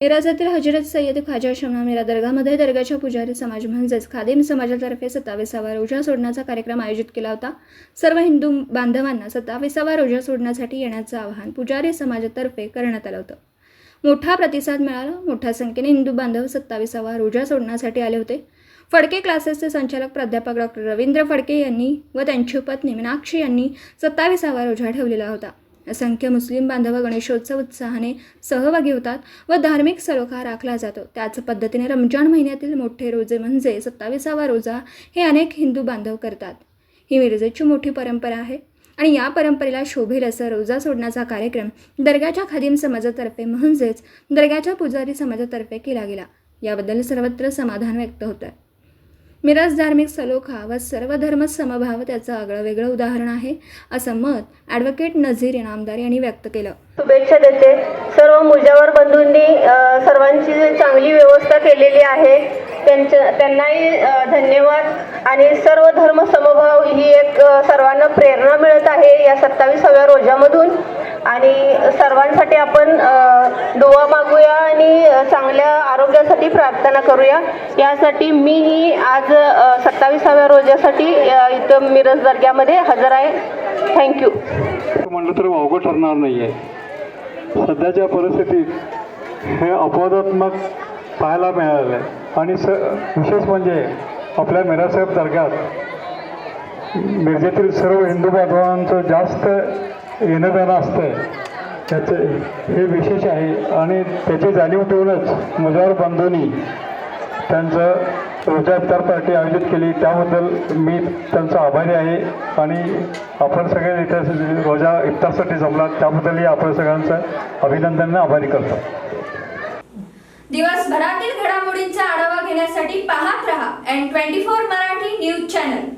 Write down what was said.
मिराजातील हजरत सय्यद ख्वाजा शमना मीरा दर्गामध्ये दर्गाच्या पुजारी समाज म्हणजेच खादिम समाजातर्फे 27वा रोजा सोडण्याचा कार्यक्रम आयोजित केला होता। सर्व हिंदू बांधवांना 27वा रोजा सोडण्यासाठी येण्याचं आवाहन पुजारी समाजातर्फे करण्यात आलं होतं। मोठा प्रतिसाद मिळाला। मोठ्या संख्येने हिंदू बांधव 27वा रोजा सोडण्यासाठी आले होते। फडके क्लासेसचे संचालक प्राध्यापक डॉक्टर रवींद्र फडके यांनी व त्यांची पत्नी मीनाक्षी यांनी 27वा रोजा ठेवलेला होता। असंख्य मुस्लिम बांधव गणेशोत्सव उत्साहाने सहभागी होतात व धार्मिक सलोखा राखला जातो। त्याच पद्धतीने रमजान महिन्यातील मोठे रोजे म्हणजे 27वा रोजा हे अनेक हिंदू बांधव करतात। ही मिरजेची मोठी परंपरा आहे आणि या परंपरेला शोभेल असं रोजा सोडण्याचा कार्यक्रम दर्गाच्या खादिम समाजातर्फे म्हणजेच दर्गाच्या पुजारी समाजातर्फे केला गेला। याबद्दल सर्वत्र समाधान व्यक्त होत आहे। मिराज धार्मिक सलोखा व सर्व धर्म समभाव त्याचं आगळं वेगळं उदाहरण आहे असं मत ॲडव्होकेट नझीर इनामदार यांनी व्यक्त केलं। शुभेच्छा देते। सर्व मुजावर बंधूंनी सर्वांची चांगली व्यवस्था केलेली आहे, त्यांनाही धन्यवाद। आणि सर्व धर्म समभाव ही एक सर्वांना प्रेरणा मिळत आहे या 27व्या रोजामधून। आणि सर्वांसाठी आपण दुआ मागूया आणि चांगल्या आरोग्यासाठी प्रार्थना करूया। यासाठी मीही आज 27व्या रोजासाठी इथं मिरज दर्ग्यामध्ये हजर आहे। थँक्यू। म्हटलं तर अवघड ठरणार नाही आहे। सध्याच्या परिस्थितीत हे अपवादात्मक पाहायला मिळालं आहे। आणि विशेष म्हणजे आपल्या मिरासाहेब दर्ग्यात मिरजेतील सर्व हिंदू बांधवांचं जास्त येणं जाणं असतं, त्याचं हे विशेष आहे। आणि त्याची जाणीव ठेवूनच मुजावर बंधूंनी त्यांचं रोजा इफ्तार पार्टी आयोजित केली, त्याबद्दल मी त्यांचा आभारी आहे। आणि आपण सगळे इथे रोजा इफ्तारसाठी जमला त्याबद्दलही आपण सगळ्यांचं अभिनंदन आभारी करतो। दिवसभरातील घडामोडींचा आढावा घेण्यासाठी पाहत रहा N24 मराठी न्यूज चॅनल।